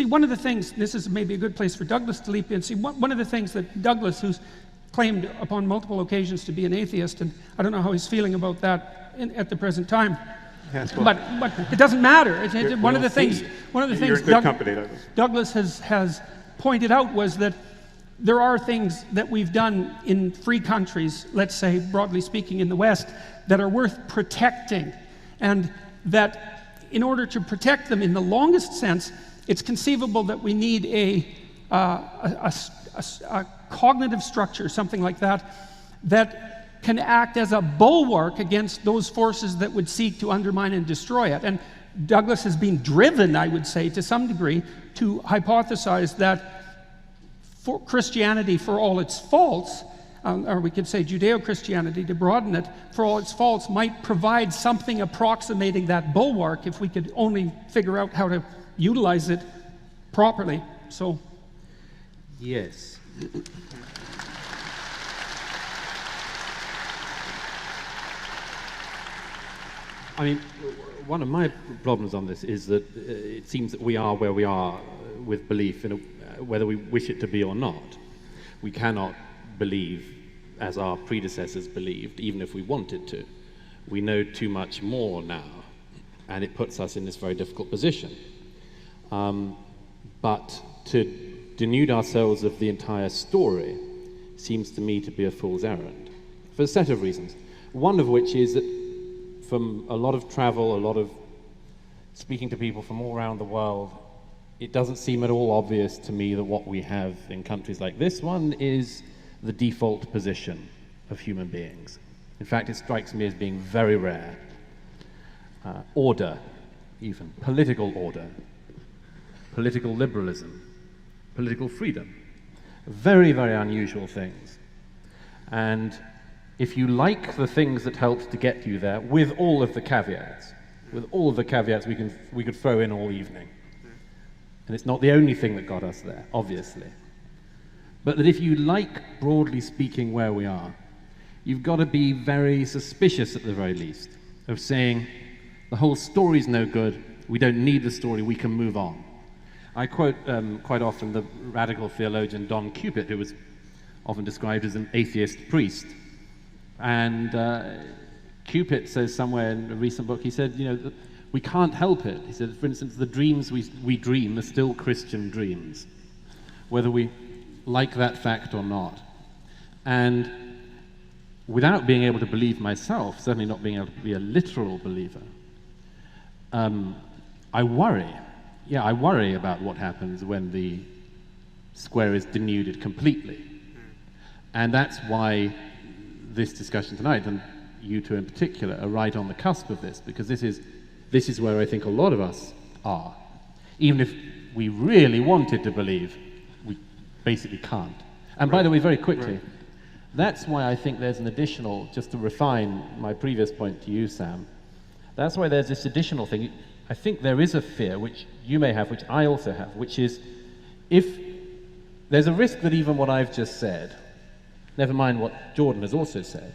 see, one of the things, this is maybe a good place for Douglas to leap in. See, one of the things that Douglas, who's claimed upon multiple occasions to be an atheist, and I don't know how he's feeling about that at the present time. Yes, well, but it doesn't matter. One of the things Douglas has pointed out was that there are things that we've done in free countries, let's say, broadly speaking, in the West, that are worth protecting, and that in order to protect them in the longest sense, it's conceivable that we need a cognitive structure, something like that, that can act as a bulwark against those forces that would seek to undermine and destroy it. And Douglas has been driven, I would say, to some degree, to hypothesize that for Christianity, for all its faults, or we could say Judeo-Christianity to broaden it, for all its faults, might provide something approximating that bulwark if we could only figure out how to utilize it properly. So, yes. I mean, one of my problems on this is that it seems that we are where we are with belief, whether we wish it to be or not. We cannot believe as our predecessors believed, even if we wanted to. We know too much more now, and it puts us in this very difficult position. But to denude ourselves of the entire story seems to me to be a fool's errand, for a set of reasons. One of which is that from a lot of travel, a lot of speaking to people from all around the world, it doesn't seem at all obvious to me that what we have in countries like this one is the default position of human beings. In fact, it strikes me as being very rare. Order, even political order, political liberalism, political freedom, very, very unusual things. And if you like the things that helped to get you there, with all of the caveats we could throw in all evening. And it's not the only thing that got us there, obviously. But that if you like, broadly speaking, where we are, you've got to be very suspicious at the very least of saying, the whole story's no good, we don't need the story, we can move on. I quote quite often the radical theologian Don Cupid, who was often described as an atheist priest. And Cupid says somewhere in a recent book, he said, we can't help it. He said, for instance, the dreams we dream are still Christian dreams, whether we like that fact or not. And without being able to believe myself, certainly not being able to be a literal believer, I worry. Yeah, I worry about what happens when the square is denuded completely. And that's why this discussion tonight, and you two in particular, are right on the cusp of this, because this is where I think a lot of us are. Even if we really wanted to believe, we basically can't. And by the way, very quickly, that's why I think there's an additional, just to refine my previous point to you, Sam, that's why there's this additional thing. I think there is a fear, which you may have, which I also have, which is if there's a risk that even what I've just said, never mind what Jordan has also said,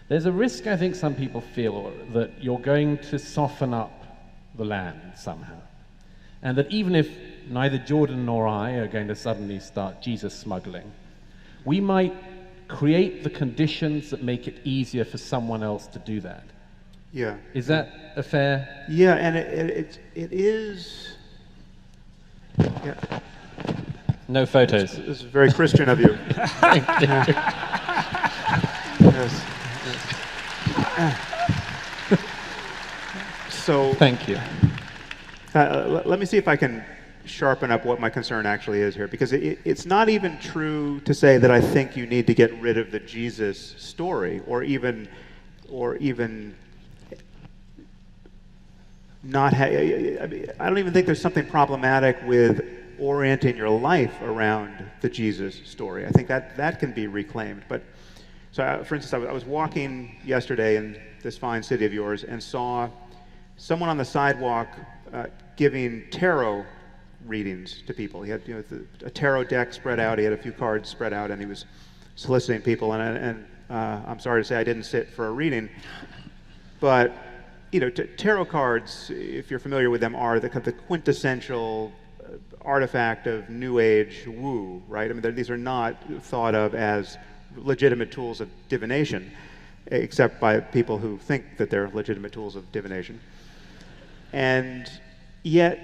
there's a risk, I think some people feel, that you're going to soften up the land somehow. And that even if neither Jordan nor I are going to suddenly start Jesus smuggling, we might create the conditions that make it easier for someone else to do that. Yeah. Is that a fair? Yeah, and it is. Yeah. No photos. This is very Christian of you. Thank you. Yes. So. Thank you. Let me see if I can sharpen up what my concern actually is here, because it's not even true to say that I think you need to get rid of the Jesus story, or even not. I don't even think there's something problematic with orienting your life around the Jesus story. I think that can be reclaimed. But so, for instance, I was walking yesterday in this fine city of yours and saw someone on the sidewalk giving tarot readings to people. He had a tarot deck spread out. He had a few cards spread out, and he was soliciting people. And I'm sorry to say I didn't sit for a reading, but tarot cards, if you're familiar with them, are the quintessential artifact of New Age woo, right? I mean, these are not thought of as legitimate tools of divination, except by people who think that they're legitimate tools of divination. And yet,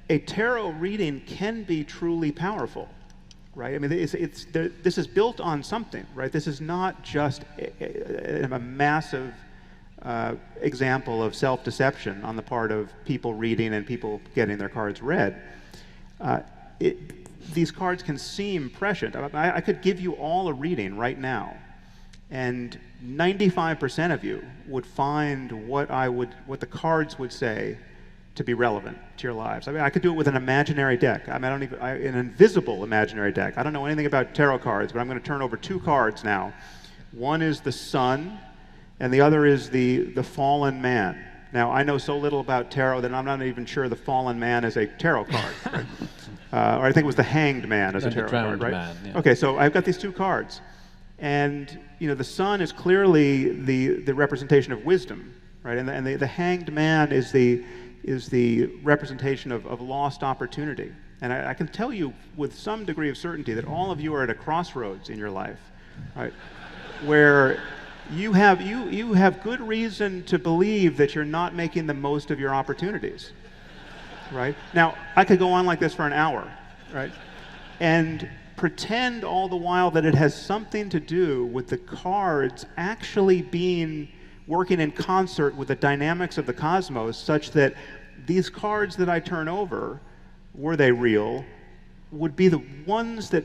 a tarot reading can be truly powerful, right? I mean, this is built on something, right? This is not just a massive example of self-deception on the part of people reading and people getting their cards read. These cards can seem prescient. I could give you all a reading right now, and 95% of you would find what the cards would say to be relevant to your lives. I mean, I could do it with an imaginary deck. I mean, an invisible imaginary deck. I don't know anything about tarot cards, but I'm going to turn over 2 cards now. One is the Sun, and the other is the Fallen Man. Now, I know so little about tarot that I'm not even sure the Fallen Man is a tarot card. Right? Or I think it was the Hanged Man as a tarot card, right? Man, yeah. Okay, so I've got these 2 cards. And, you know, the Sun is clearly the representation of wisdom, right? And the Hanged Man is the representation of lost opportunity. And I can tell you with some degree of certainty that all of you are at a crossroads in your life, right? Where you have good reason to believe that you're not making the most of your opportunities, right? Now, I could go on like this for an hour, right? And pretend all the while that it has something to do with the cards actually working in concert with the dynamics of the cosmos, such that these cards that I turn over, were they real, would be the ones that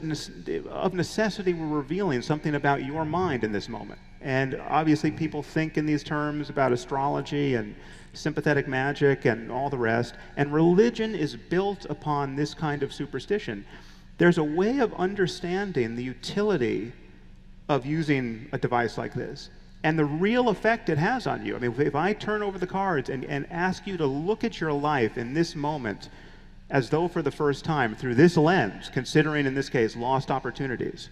of necessity were revealing something about your mind in this moment. And obviously people think in these terms about astrology and sympathetic magic and all the rest, and religion is built upon this kind of superstition. There's a way of understanding the utility of using a device like this and the real effect it has on you. I mean, if I turn over the cards and ask you to look at your life in this moment as though for the first time through this lens, considering in this case lost opportunities,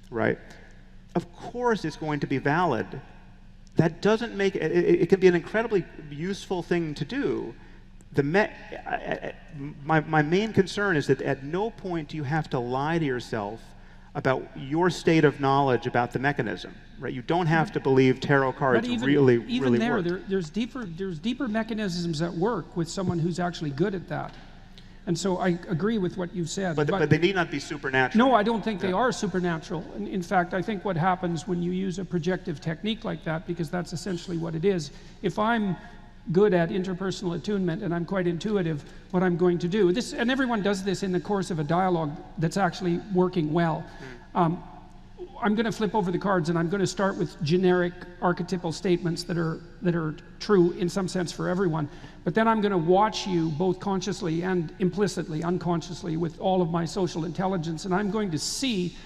right? Of course it's going to be valid. That doesn't make it, it can be an incredibly useful thing to do. My main concern is that at no point do you have to lie to yourself about your state of knowledge about the mechanism, right? You don't have to believe tarot cards really work. There's deeper mechanisms at work with someone who's actually good at that. And so I agree with what you've said. But they need not be supernatural. No, I don't think they are supernatural. In fact, I think what happens when you use a projective technique like that, because that's essentially what it is, if I'm good at interpersonal attunement and I'm quite intuitive, what I'm going to do, and everyone does this in the course of a dialogue that's actually working well. I'm going to flip over the cards and I'm going to start with generic archetypal statements that are true in some sense for everyone. But then I'm going to watch you both consciously and implicitly, unconsciously, with all of my social intelligence, and I'm going to see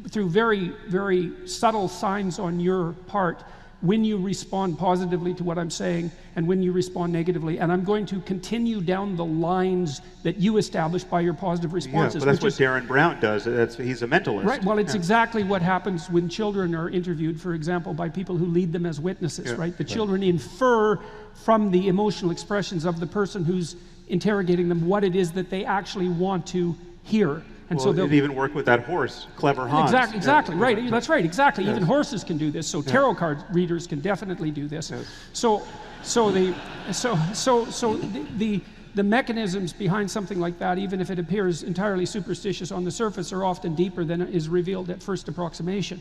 through very, very subtle signs on your part when you respond positively to what I'm saying and when you respond negatively. And I'm going to continue down the lines that you established by your positive responses. Yeah, but that's what Darren Brown does. He's a mentalist. Right, well, it's exactly what happens when children are interviewed, for example, by people who lead them as witnesses, right? The children infer from the emotional expressions of the person who's interrogating them what it is that they actually want to hear. And well, so it even work with that horse, clever Hans. Exactly, right. That's right, exactly. Yes. Even horses can do this. So tarot card readers can definitely do this. Yes. So the mechanisms behind something like that, even if it appears entirely superstitious on the surface, are often deeper than is revealed at first approximation.